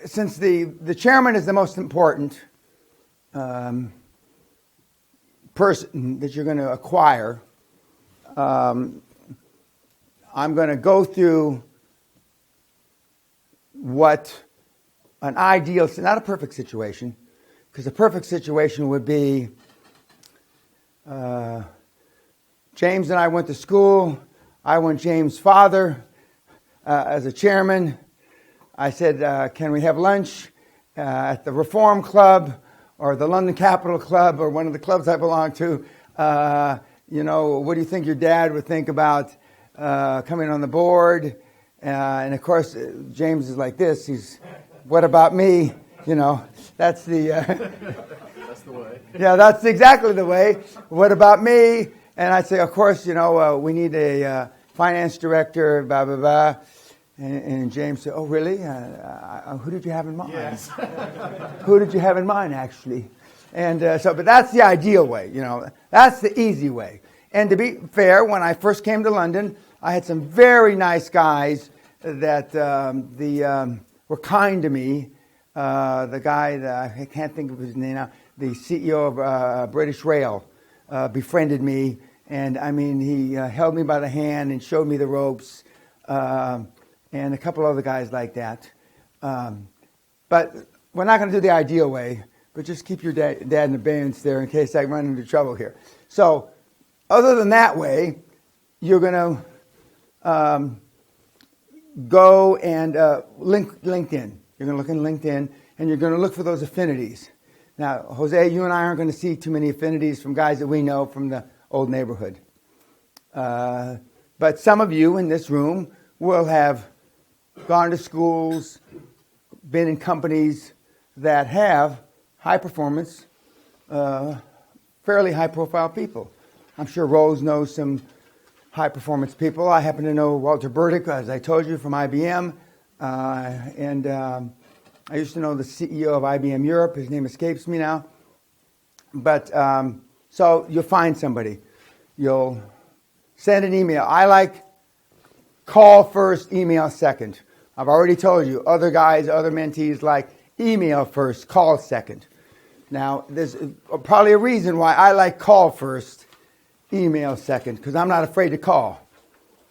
since the chairman is the most important person that you're going to acquire, I'm going to go through what an ideal, not a perfect situation, because a perfect situation would be James and I went to school. I went James' father as a chairman. I said, can we have lunch at the Reform Club or the London Capital Club or one of the clubs I belong to? What do you think your dad would think about coming on the board? And of course, James is like this. He's, what about me? That's the... That's the way. Yeah, that's exactly the way. What about me? And I'd say, of course, we need a finance director, blah, blah, blah. And James said, oh, really? Who did you have in mind? Yes. Who did you have in mind, actually? And but that's the ideal way, That's the easy way. And to be fair, when I first came to London, I had some very nice guys that were kind to me. The guy, I can't think of his name now, the CEO of British Rail, befriended me. And, he held me by the hand and showed me the ropes. And a couple other guys like that. But we're not going to do the ideal way, but just keep your dad in abeyance there in case I run into trouble here. So, other than that way, you're going to go and link LinkedIn. You're going to look in LinkedIn, and you're going to look for those affinities. Now, Jose, you and I aren't going to see too many affinities from guys that we know from the old neighborhood. But some of you in this room will have gone to schools, been in companies that have high performance, fairly high profile people. I'm sure Rose knows some high performance people. I happen to know Walter Burdick, as I told you, from IBM. And I used to know the CEO of IBM Europe. His name escapes me now. But so you'll find somebody. You'll send an email. I like call first, email second. I've already told you, other guys, other mentees like email first, call second. Now, there's probably a reason why I like call first, email second, because I'm not afraid to call.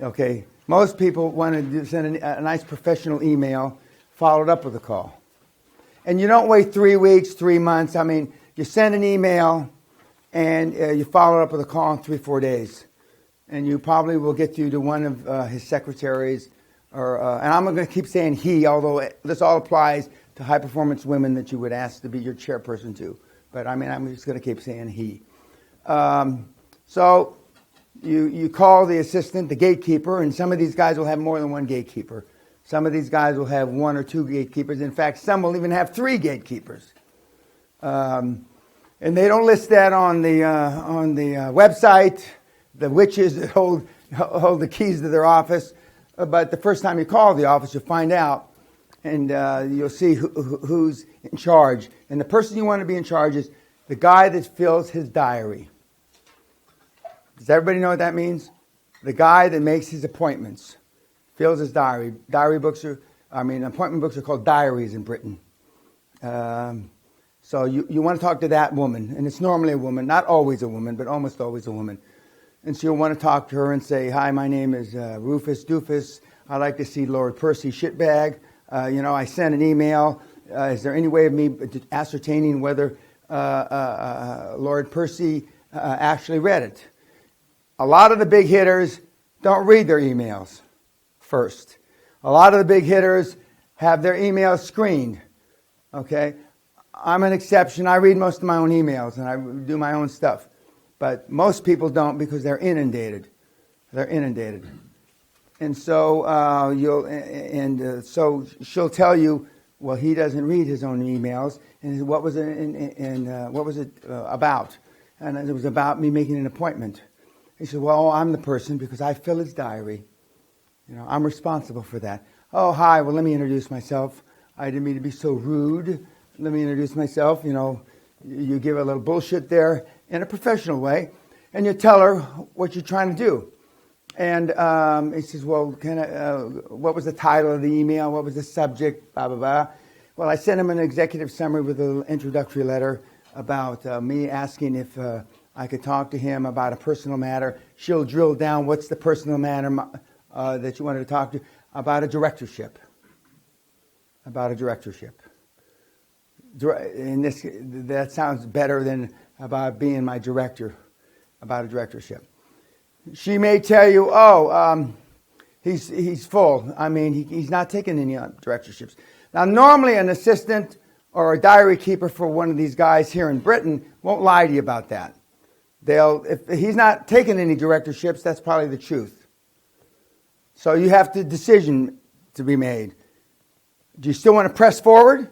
Okay? Most people want to send a nice professional email followed up with a call. And you don't wait 3 weeks, 3 months. You send an email and you follow it up with a call in 3-4 days. And you probably will get through to one of his secretaries. And I'm going to keep saying he, although this all applies to high-performance women that you would ask to be your chairperson to. But I'm just going to keep saying he. So you call the assistant, the gatekeeper, and some of these guys will have more than one gatekeeper. Some of these guys will have 1 or 2 gatekeepers. In fact, some will even have 3 gatekeepers. And they don't list that on the website. The witches that hold the keys to their office. But the first time you call the office, you'll find out, and you'll see who's in charge. And the person you want to be in charge is the guy that fills his diary. Does everybody know what that means? The guy that makes his appointments, fills his diary. Appointment books are called diaries in Britain. So you want to talk to that woman, and it's normally a woman, not always a woman, but almost always a woman. And so you'll want to talk to her and say, hi, my name is Rufus Doofus. I'd like to see Lord Percy Shitbag. I sent an email. Is there any way of me ascertaining whether Lord Percy actually read it? A lot of the big hitters don't read their emails first. A lot of the big hitters have their emails screened. Okay? I'm an exception. I read most of my own emails and I do my own stuff. But most people don't because they're inundated. They're inundated. And so so she'll tell you, well, he doesn't read his own emails. And what was it about? And it was about me making an appointment. He said, well, I'm the person because I fill his diary. I'm responsible for that. Oh, hi. Well, let me introduce myself. I didn't mean to be so rude. Let me introduce myself. You give a little bullshit there in a professional way, and you tell her what you're trying to do. And he says, well, what was the title of the email? What was the subject? Blah, blah, blah. Well, I sent him an executive summary with an introductory letter about me asking if I could talk to him about a personal matter. She'll drill down what's the personal matter that you wanted to talk to, about a directorship. About a directorship. That sounds better than about being my director, about a directorship. She may tell you, he's full. I mean, he's not taking any directorships. Now, normally an assistant or a diary keeper for one of these guys here in Britain won't lie to you about that. If he's not taking any directorships, that's probably the truth. So you have the decision to be made. Do you still want to press forward?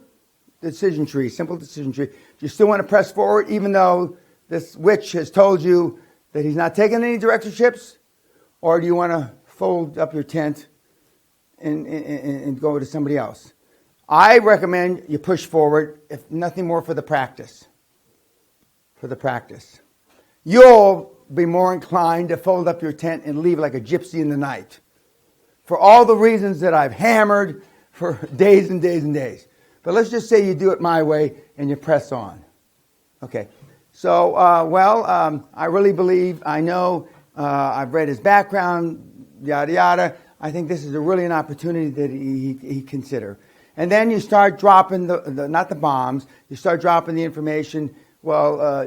Decision tree, simple decision tree. Do you still want to press forward even though this witch has told you that he's not taking any directorships? Or do you want to fold up your tent and go to somebody else? I recommend you push forward, if nothing more for the practice. For the practice. You'll be more inclined to fold up your tent and leave like a gypsy in the night. For all the reasons that I've hammered for days and days and days. But let's just say you do it my way and you press on. Okay. So, I really believe, I know, I've read his background, yada, yada. I think this is really an opportunity that he consider. And then you start dropping not the bombs, you start dropping the information. Well,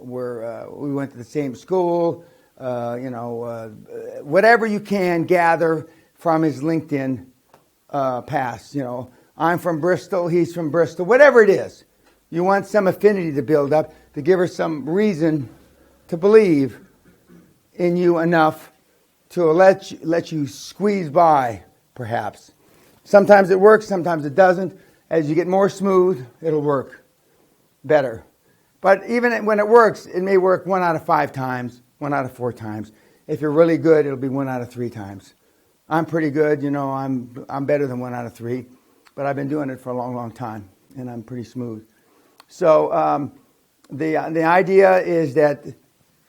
we went to the same school, whatever you can gather from his LinkedIn past. I'm from Bristol, he's from Bristol, whatever it is. You want some affinity to build up to give her some reason to believe in you enough to let you squeeze by, perhaps. Sometimes it works, sometimes it doesn't. As you get more smooth, it'll work better. But even when it works, it may work 1 out of 5 times, 1 out of 4 times. If you're really good, it'll be 1 out of 3 times. I'm pretty good, I'm better than 1 out of 3, but I've been doing it for a long, long time, and I'm pretty smooth. So the idea is that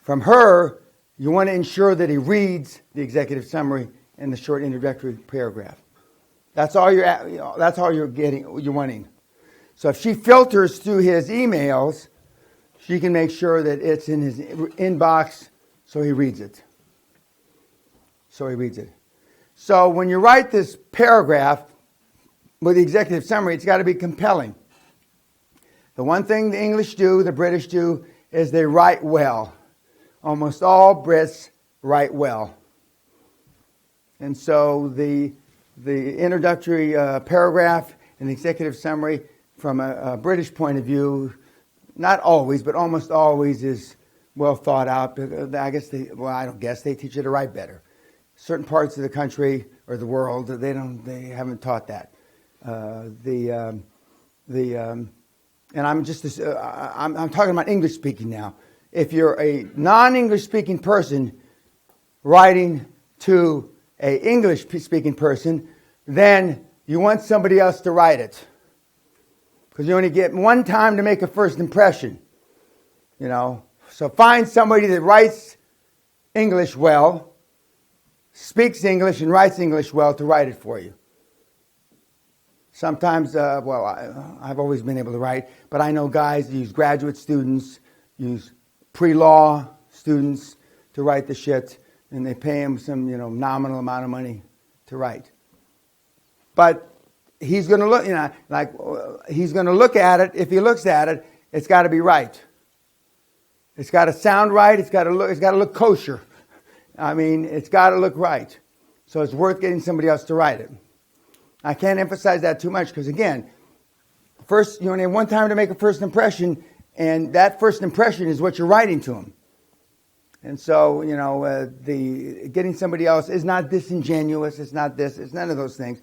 from her, you want to ensure that he reads the executive summary and the short introductory paragraph. That's all you're wanting. So if she filters through his emails, she can make sure that it's in his inbox so he reads it. So when you write this paragraph with the executive summary, it's got to be compelling. The one thing the English do, the British do, is they write well. Almost all Brits write well. And so the introductory paragraph and the executive summary from a British point of view, not always, but almost always is well thought out. I guess they teach you to write better. Certain parts of the country or the world, they haven't taught that. And I'm talking about English speaking now. If you're a non-English speaking person writing to a English speaking person, then you want somebody else to write it. Because you only get one time to make a first impression. So find somebody that writes English well, speaks English and writes English well to write it for you. Sometimes, I've always been able to write, but I know guys use graduate students, use pre-law students to write the shit, and they pay them some, nominal amount of money to write. But he's going to look, he's going to look at it. If he looks at it, it's got to be right. It's got to sound right. It's got to look kosher. It's got to look right. So it's worth getting somebody else to write it. I can't emphasize that too much because, again, first you only have one time to make a first impression, and that first impression is what you're writing to them. And so, the getting somebody else is not disingenuous. It's not this. It's none of those things.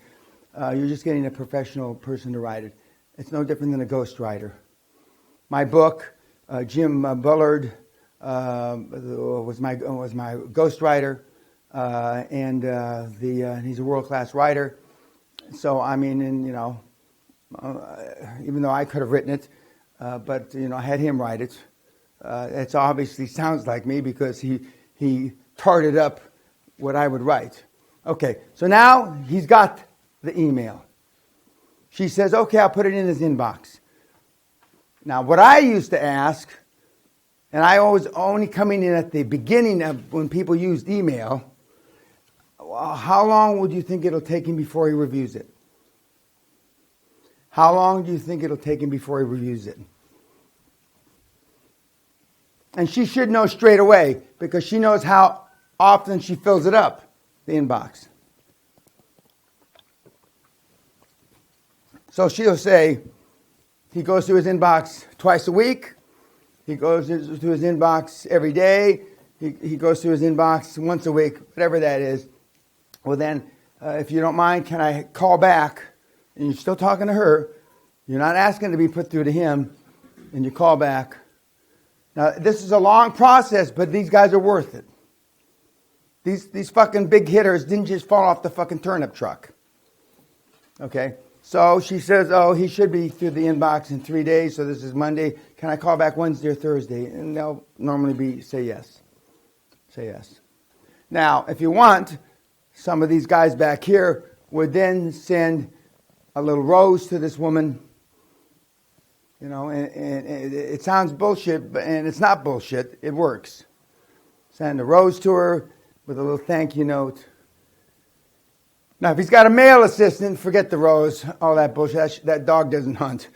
You're just getting a professional person to write it. It's no different than a ghostwriter. My book, Jim Bullard was my ghostwriter, and he's a world-class writer. So, even though I could have written it, but I had him write it. It obviously sounds like me because he tarted up what I would write. Okay, so now he's got the email. She says, okay, I'll put it in his inbox. Now, what I used to ask, and I was only coming in at the beginning of when people used email, well, how long would you think it'll take him before he reviews it? How long do you think it'll take him before he reviews it? And she should know straight away because she knows how often she fills it up, the inbox. So she'll say, he goes through his inbox twice a week. He goes through his inbox every day. He goes through his inbox once a week, whatever that is. Well then, if you don't mind, can I call back? And you're still talking to her. You're not asking to be put through to him. And you call back. Now, this is a long process, but these guys are worth it. These fucking big hitters didn't just fall off the fucking turnip truck. Okay? So she says, oh, he should be through the inbox in 3 days, so this is Monday. Can I call back Wednesday or Thursday? And they'll normally say yes. Say yes. Now, if you want, some of these guys back here would then send a little rose to this woman. You know, and it sounds bullshit, and it's not bullshit. It works. Send a rose to her with a little thank you note. Now, if he's got a male assistant, forget the rose, all that bullshit. That dog doesn't hunt.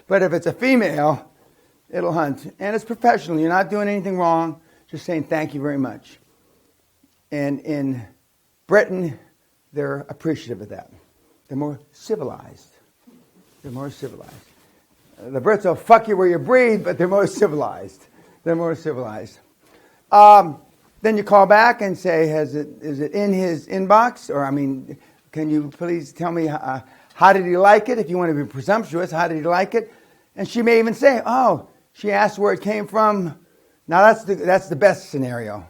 But if it's a female, it'll hunt. And it's professional. You're not doing anything wrong. Just saying thank you very much. And in Britain, they're appreciative of that. They're more civilized. They're more civilized. The Brits will fuck you where you breathe, but they're more civilized. They're more civilized. Then you call back and say, is it in his inbox? Or, can you please tell me how did he like it? If you want to be presumptuous, how did he like it? And she may even say, oh, she asked where it came from. Now that's the best scenario.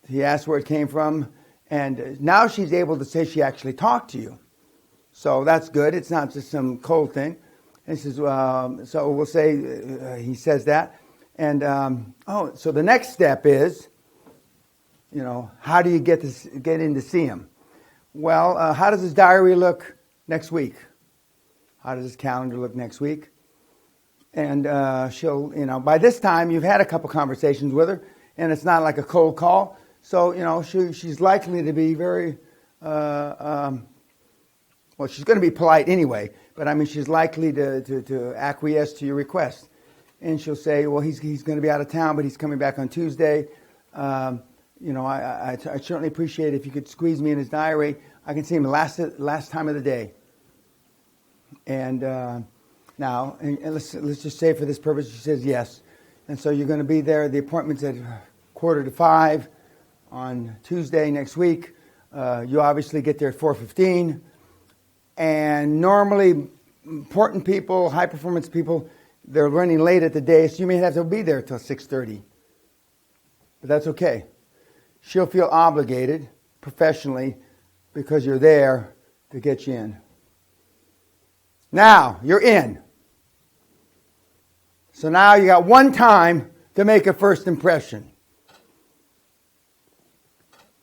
He asked where it came from, and now she's able to say she actually talked to you. So that's good. It's not just some cold thing. And he says, so we'll say he says that. And, so the next step is, how do you get in to see him? Well, how does his diary look next week? How does his calendar look next week? And she'll, by this time you've had a couple conversations with her, and it's not like a cold call. So, she's likely to be very, well, she's going to be polite anyway, but she's likely to acquiesce to your request. And she'll say, well, he's going to be out of town, but he's coming back on Tuesday. I certainly appreciate it if you could squeeze me in his diary. I can see him last time of the day. And now, let's just say for this purpose, she says yes. And so you're going to be there. The appointment's at 4:45 on Tuesday next week. You obviously get there at 4:15. And normally, important people, high-performance people, they're running late at the day, so you may have to be there till 6:30. But that's okay. She'll feel obligated professionally because you're there to get you in. Now, you're in. So now you got one time to make a first impression.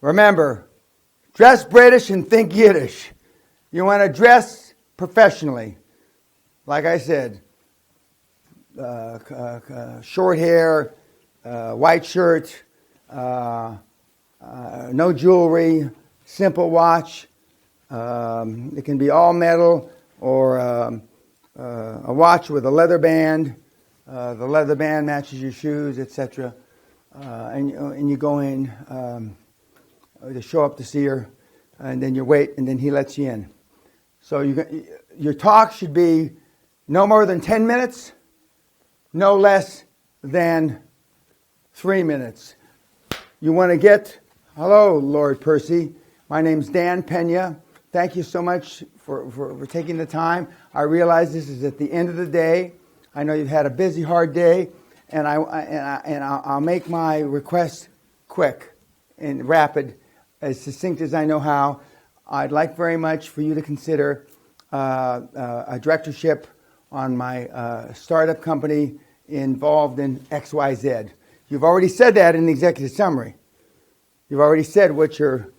Remember, dress British and think Yiddish. You want to dress professionally. Like I said, short hair, white shirt, no jewelry, simple watch. It can be all metal or a watch with a leather band. The leather band matches your shoes, etc. And you go in to show up to see her, and then you wait, and then he lets you in. So your talk should be no more than 10 minutes, no less than 3 minutes. You want to get, hello, Lord Percy. My name's Dan Peña. Thank you so much for taking the time. I realize this is at the end of the day. I know you've had a busy, hard day, and I'll make my request quick and rapid, as succinct as I know how. I'd like very much for you to consider a directorship on my startup company involved in XYZ. You've already said that in the executive summary. You've already said what your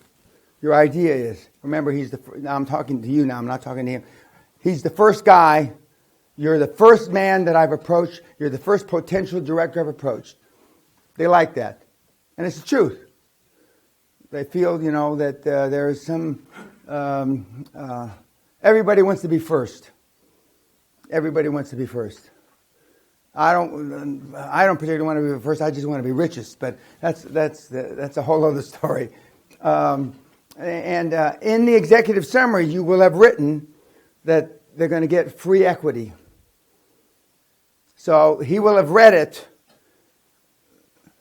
your idea is. Remember, now I'm talking to you now, I'm not talking to him. He's the first guy. You're the first man that I've approached. You're the first potential director I've approached. They like that. And it's the truth. They feel, that there is some... everybody wants to be first. Everybody wants to be first. I don't particularly want to be first. I just want to be richest. But that's a whole other story. And in the executive summary, you will have written that they're going to get free equity. So he will have read it,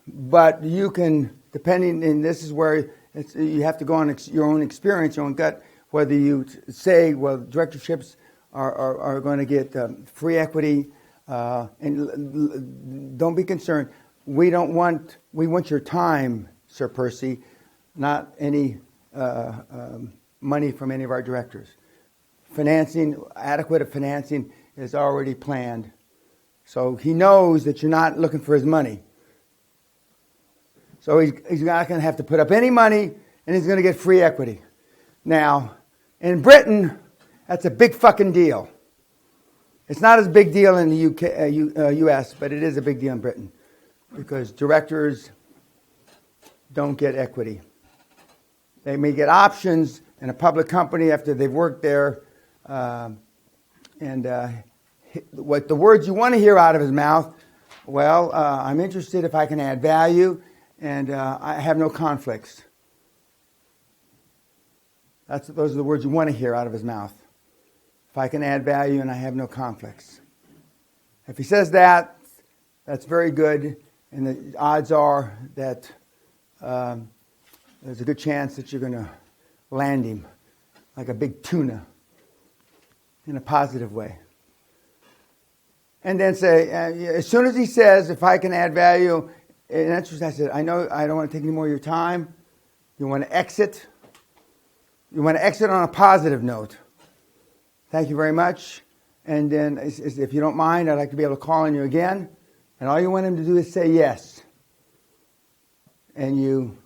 but you can, depending, and this is where you have to go on your own experience, your own gut, whether you say, well, directorships are going to get free equity, and don't be concerned. We want your time, Sir Percy, not any money from any of our directors. Adequate financing is already planned. So he knows that you're not looking for his money. So he's not going to have to put up any money, and he's going to get free equity. Now, in Britain, that's a big fucking deal. It's not as big deal in the UK, US, but it is a big deal in Britain because directors don't get equity. They may get options in a public company after they've worked there, what the words you want to hear out of his mouth, well, I'm interested if I can add value, and I have no conflicts. Those are the words you want to hear out of his mouth. If I can add value and I have no conflicts. If he says that, that's very good, and the odds are that there's a good chance that you're going to land him like a big tuna in a positive way. And then say, as soon as he says, if I can add value, and that's what I said, I know I don't want to take any more of your time. You want to exit. You want to exit on a positive note. Thank you very much. And then, if you don't mind, I'd like to be able to call on you again. And all you want him to do is say yes. And you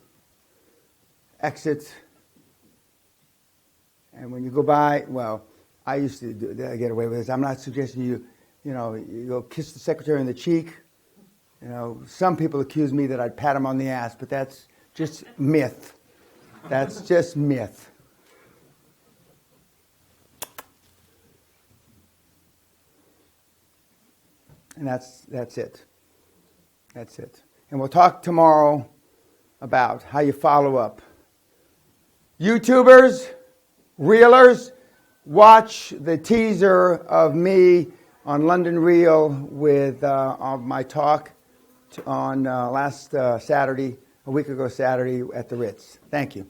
exit. And when you go by, well, I used to get away with this. I'm not suggesting you go kiss the secretary on the cheek. Some people accuse me that I'd pat him on the ass, but that's just myth. That's just myth. And that's it. That's it. And we'll talk tomorrow about how you follow up. YouTubers, reelers, watch the teaser of me on London Reel with my talk on last Saturday, a week ago Saturday at the Ritz. Thank you.